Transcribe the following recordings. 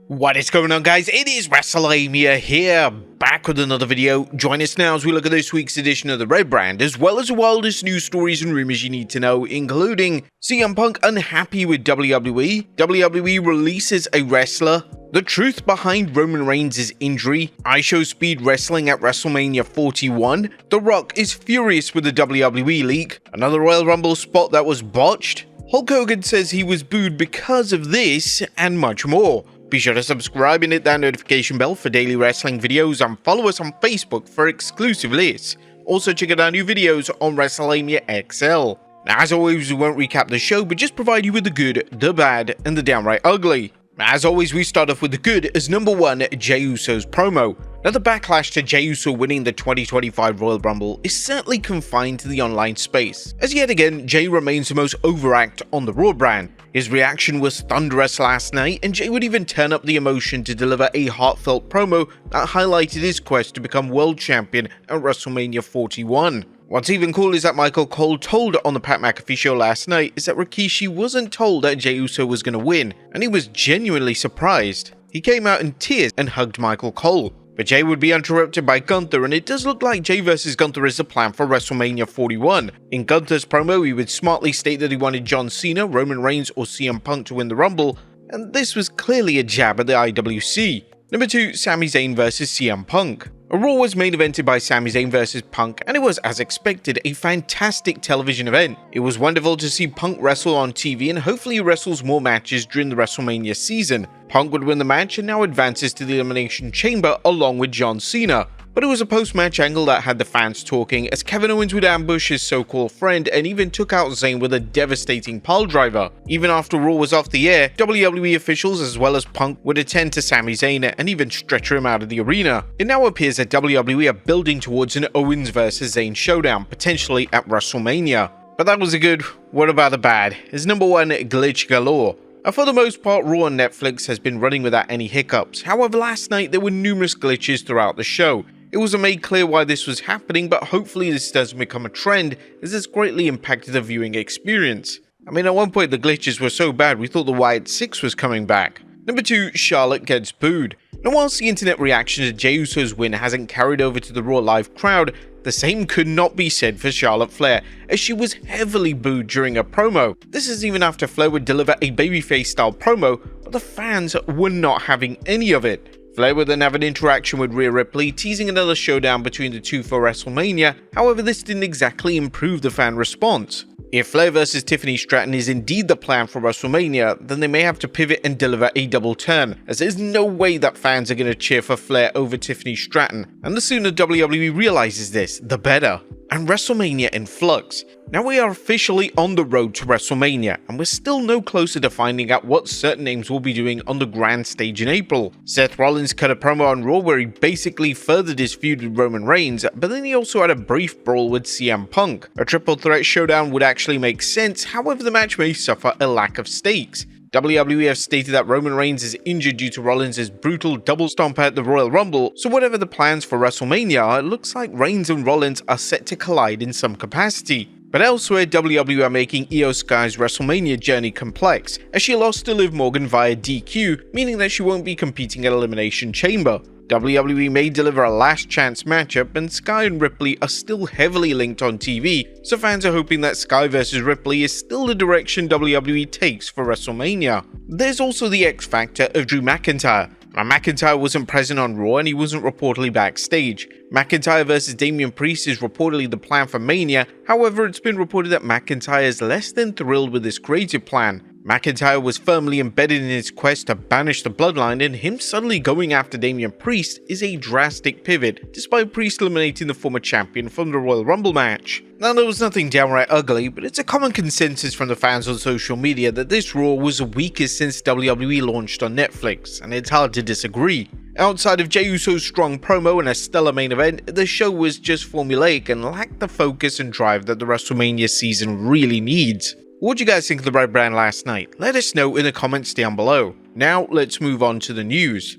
What is going on, guys? It is Wrestlelamia here, back with another video. Join us now as we look at this week's edition of the Red Brand, as well as the wildest news stories and rumors you need to know, including CM Punk unhappy with WWE, WWE releases a wrestler, the truth behind Roman Reigns' injury, IShowSpeed wrestling at WrestleMania 41, The Rock is furious with the WWE leak, another Royal Rumble spot that was botched, Hulk Hogan says he was booed because of this, and much more. Be sure to subscribe and hit that notification bell for daily wrestling videos, and follow us on Facebook for exclusive lists. Also check out our new videos on Wrestlelamia XL. Now, as always, we won't recap the show, but just provide you with the good, the bad, and the downright ugly. As always, we start off with the good as number 1, Jey Uso's promo. Now, the backlash to Jey Uso winning the 2025 Royal Rumble is certainly confined to the online space, as yet again, Jey remains the most overact on the Raw brand. His reaction was thunderous last night, and Jey would even turn up the emotion to deliver a heartfelt promo that highlighted his quest to become world champion at WrestleMania 41. What's even cool is that Michael Cole told on the Pat McAfee show last night is that Rikishi wasn't told that Jey Uso was going to win, and he was genuinely surprised. He came out in tears and hugged Michael Cole. But Jey would be interrupted by Gunther, and it does look like Jey vs Gunther is the plan for WrestleMania 41. In Gunther's promo, he would smartly state that he wanted John Cena, Roman Reigns, or CM Punk to win the Rumble, and this was clearly a jab at the IWC. Number 2, Sami Zayn vs CM Punk. A Raw was main evented by Sami Zayn vs Punk, and it was, as expected, a fantastic television event. It was wonderful to see Punk wrestle on TV, and hopefully he wrestles more matches during the WrestleMania season. Punk would win the match and now advances to the Elimination Chamber along with John Cena. But it was a post-match angle that had the fans talking, as Kevin Owens would ambush his so-called friend and even took out Zayn with a devastating piledriver. Even after Raw was off the air, WWE officials as well as Punk would attend to Sami Zayn and even stretcher him out of the arena. It now appears that WWE are building towards an Owens vs Zayn showdown, potentially at WrestleMania. But that was a good. What about the bad? Is number 1, glitch galore. For the most part, Raw on Netflix has been running without any hiccups. However, last night there were numerous glitches throughout the show. It wasn't made clear why this was happening, but hopefully this doesn't become a trend, as this greatly impacted the viewing experience. I mean, at one point the glitches were so bad we thought the Wyatt 6 was coming back. Number 2, Charlotte gets booed. Now, whilst the internet reaction to Jey Uso's win hasn't carried over to the Raw Live crowd, the same could not be said for Charlotte Flair, as she was heavily booed during her promo. This is even after Flair would deliver a babyface style promo, but the fans were not having any of it. Flair would then have an interaction with Rhea Ripley, teasing another showdown between the two for WrestleMania. However, this didn't exactly improve the fan response. If Flair vs Tiffany Stratton is indeed the plan for WrestleMania, then they may have to pivot and deliver a double turn, as there's no way that fans are going to cheer for Flair over Tiffany Stratton, and the sooner WWE realizes this, the better. And WrestleMania in flux. Now we are officially on the road to WrestleMania, and we're still no closer to finding out what certain names will be doing on the grand stage in April. Seth Rollins cut a promo on Raw where he basically furthered his feud with Roman Reigns, but then he also had a brief brawl with CM Punk. A triple threat showdown would actually make sense, however the match may suffer a lack of stakes. WWE have stated that Roman Reigns is injured due to Rollins' brutal double stomp at the Royal Rumble, so whatever the plans for WrestleMania are, it looks like Reigns and Rollins are set to collide in some capacity. But elsewhere, WWE are making Io Sky's WrestleMania journey complex, as she lost to Liv Morgan via DQ, meaning that she won't be competing at Elimination Chamber. WWE may deliver a last chance matchup, and Sky and Ripley are still heavily linked on TV, so fans are hoping that Sky vs Ripley is still the direction WWE takes for WrestleMania. There's also the X factor of Drew McIntyre. Now, McIntyre wasn't present on Raw and he wasn't reportedly backstage. McIntyre vs Damian Priest is reportedly the plan for Mania, however it's been reported that McIntyre is less than thrilled with this creative plan. McIntyre was firmly embedded in his quest to banish the bloodline, and him suddenly going after Damian Priest is a drastic pivot, despite Priest eliminating the former champion from the Royal Rumble match. Now, there was nothing downright ugly, but it's a common consensus from the fans on social media that this Raw was the weakest since WWE launched on Netflix, and it's hard to disagree. Outside of Jey Uso's strong promo and a stellar main event, the show was just formulaic and lacked the focus and drive that the WrestleMania season really needs. What did you guys think of the Red Brand last night? Let us know in the comments down below. Now, let's move on to the news.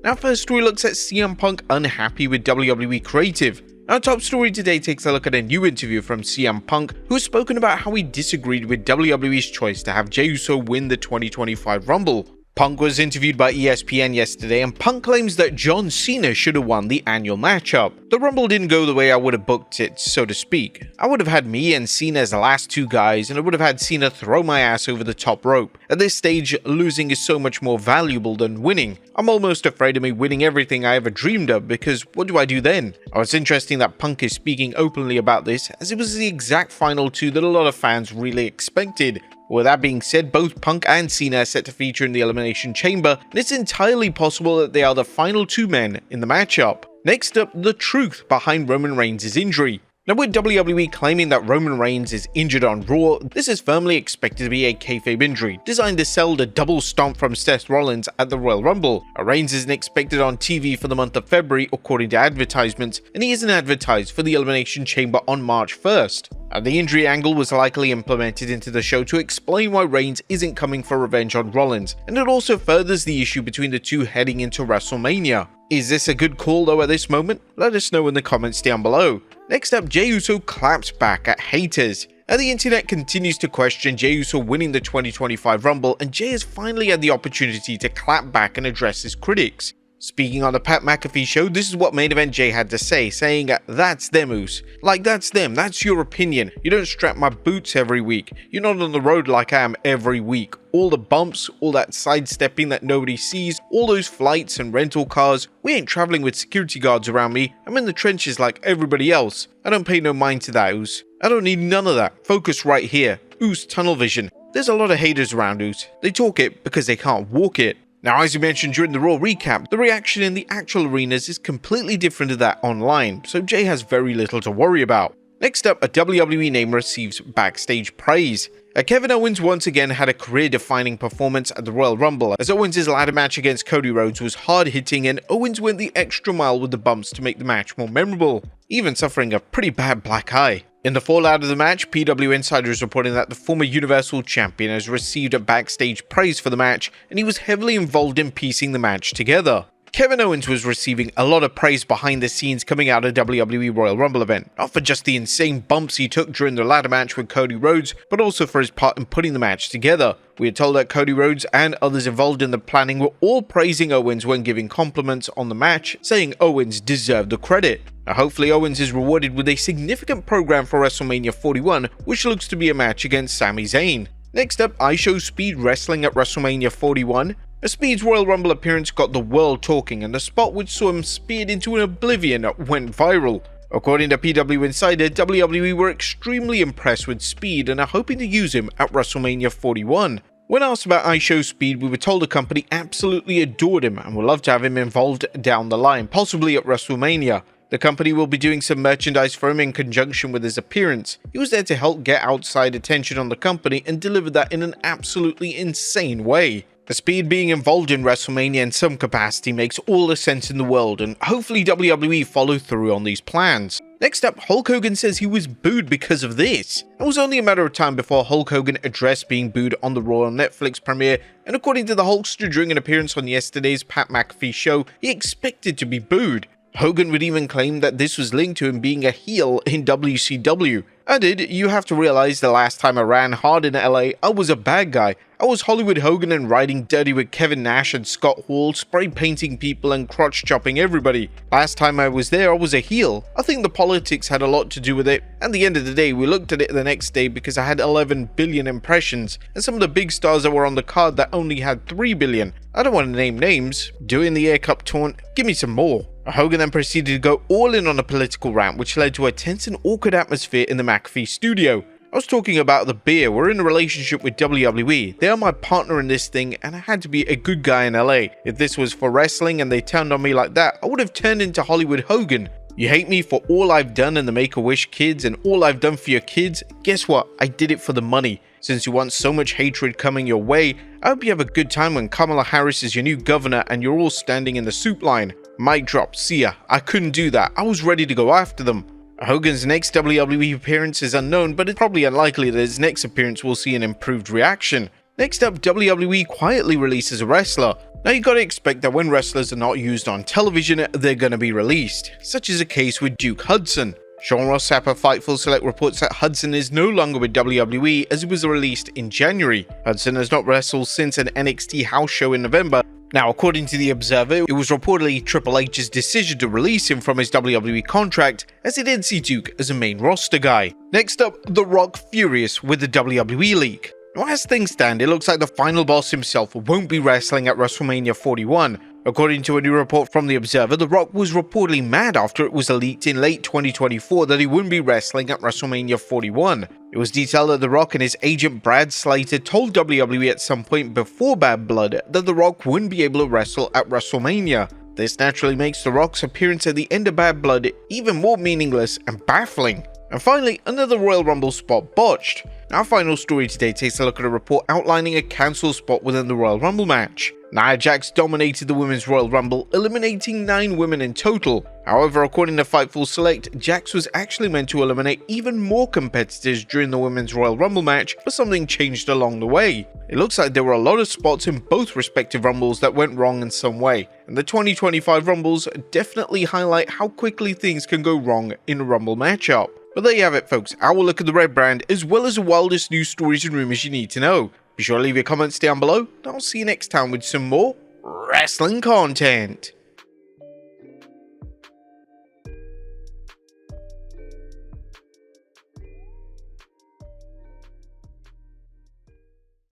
Now, first story looks at CM Punk unhappy with WWE creative. Our top story today takes a look at a new interview from CM Punk, who has spoken about how he disagreed with WWE's choice to have Jey Uso win the 2025 Rumble. Punk was interviewed by ESPN yesterday, and Punk claims that John Cena should have won the annual matchup. The Rumble didn't go the way I would have booked it, so to speak. I would have had me and Cena as the last two guys, and I would have had Cena throw my ass over the top rope. At this stage, losing is so much more valuable than winning. I'm almost afraid of me winning everything I ever dreamed of, because what do I do then? Oh, it's interesting that Punk is speaking openly about this, as it was the exact final two that a lot of fans really expected. With that being said, both Punk and Cena are set to feature in the Elimination Chamber, and it's entirely possible that they are the final two men in the matchup. Next up, the truth behind Roman Reigns' injury. Now, with WWE claiming that Roman Reigns is injured on Raw, this is firmly expected to be a kayfabe injury, designed to sell the double stomp from Seth Rollins at the Royal Rumble. Reigns isn't expected on TV for the month of February, according to advertisements, and he isn't advertised for the Elimination Chamber on March 1st. The injury angle was likely implemented into the show to explain why Reigns isn't coming for revenge on Rollins, and it also furthers the issue between the two heading into WrestleMania. Is this a good call though at this moment? Let us know in the comments down below. Next up, Jey Uso claps back at haters. The internet continues to question Jey Uso winning the 2025 Rumble, and Jey has finally had the opportunity to clap back and address his critics. Speaking on the Pat McAfee show, this is what Main Event Jey had to say, saying, "That's them, Uso. Like, that's them, that's your opinion. You don't strap my boots every week. You're not on the road like I am every week. All the bumps, all that sidestepping that nobody sees, all those flights and rental cars. We ain't traveling with security guards around me. I'm in the trenches like everybody else. I don't pay no mind to that, Uso. I don't need none of that. Focus right here. Uso, tunnel vision. There's a lot of haters around Uso. They talk it because they can't walk it." Now, as you mentioned during the Raw recap, the reaction in the actual arenas is completely different to that online, so Jey has very little to worry about. Next up, a WWE name receives backstage praise. Kevin Owens once again had a career-defining performance at the Royal Rumble, as Owens' ladder match against Cody Rhodes was hard-hitting, and Owens went the extra mile with the bumps to make the match more memorable, even suffering a pretty bad black eye. In the fallout of the match, PW Insider is reporting that the former Universal Champion has received backstage praise for the match, and he was heavily involved in piecing the match together. Kevin Owens was receiving a lot of praise behind the scenes coming out of WWE Royal Rumble event, not for just the insane bumps he took during the ladder match with Cody Rhodes, but also for his part in putting the match together. We are told that Cody Rhodes and others involved in the planning were all praising Owens when giving compliments on the match, saying Owens deserved the credit. Now, hopefully Owens is rewarded with a significant program for WrestleMania 41, which looks to be a match against Sami Zayn. Next up, IShowSpeed wrestling at WrestleMania 41. Speed's Royal Rumble appearance got the world talking, and the spot which saw him speared into an oblivion went viral. According to PW Insider, WWE were extremely impressed with Speed and are hoping to use him at WrestleMania 41. When asked about IShowSpeed, we were told the company absolutely adored him and would love to have him involved down the line, possibly at WrestleMania. The company will be doing some merchandise for him in conjunction with his appearance. He was there to help get outside attention on the company and delivered that in an absolutely insane way. The Speed being involved in WrestleMania in some capacity makes all the sense in the world, and hopefully WWE follow through on these plans. Next up, Hulk Hogan says he was booed because of this. It was only a matter of time before Hulk Hogan addressed being booed on the Raw Netflix premiere, and according to the Hulkster during an appearance on yesterday's Pat McAfee show, he expected to be booed. Hogan would even claim that this was linked to him being a heel in WCW. Added, "You have to realize the last time I ran hard in LA, I was a bad guy. I was Hollywood Hogan and riding dirty with Kevin Nash and Scott Hall, spray painting people and crotch chopping everybody. Last time I was there, I was a heel. I think the politics had a lot to do with it. At the end of the day, we looked at it the next day because I had 11 billion impressions, and some of the big stars that were on the card that only had 3 billion. I don't want to name names. Doing the Air Cup taunt, give me some more." Hogan then proceeded to go all in on a political rant, which led to a tense and awkward atmosphere in the McAfee studio. "I was talking about the beer. We're in a relationship with WWE. They are my partner in this thing, and I had to be a good guy in LA. If this was for wrestling and they turned on me like that, I would have turned into Hollywood Hogan. You hate me for all I've done in the Make-A-Wish kids and all I've done for your kids? Guess what? I did it for the money. Since you want so much hatred coming your way, I hope you have a good time when Kamala Harris is your new governor and you're all standing in the soup line. Mic drop, see ya. I couldn't do that. I was ready to go after them." Hogan's next WWE appearance is unknown, but it's probably unlikely that his next appearance will see an improved reaction. Next up, WWE quietly releases a wrestler. Now you gotta expect that when wrestlers are not used on television, they're gonna be released, such as the case with Duke Hudson. Sean Ross Sapp of Fightful Select reports that Hudson is no longer with WWE as he was released in January. Hudson has not wrestled since an NXT house show in November. Now, according to The Observer, it was reportedly Triple H's decision to release him from his WWE contract, as he didn't see Duke as a main roster guy. Next up, The Rock furious with the WWE leak. Now, as things stand, it looks like the final boss himself won't be wrestling at WrestleMania 41. According to a new report from The Observer, The Rock was reportedly mad after it was leaked in late 2024 that he wouldn't be wrestling at WrestleMania 41. It was detailed that The Rock and his agent Brad Slater told WWE at some point before Bad Blood that The Rock wouldn't be able to wrestle at WrestleMania. This naturally makes The Rock's appearance at the end of Bad Blood even more meaningless and baffling. And finally, another Royal Rumble spot botched. Our final story today takes a look at a report outlining a cancelled spot within the Royal Rumble match. Nia Jax dominated the Women's Royal Rumble, eliminating 9 women in total. However, according to Fightful Select, Jax was actually meant to eliminate even more competitors during the Women's Royal Rumble match, but something changed along the way. It looks like there were a lot of spots in both respective Rumbles that went wrong in some way, and the 2025 Rumbles definitely highlight how quickly things can go wrong in a Rumble matchup. But there you have it, folks, our look at the Red Brand, as well as the wildest news stories and rumors you need to know. Be sure to leave your comments down below, and I'll see you next time with some more wrestling content.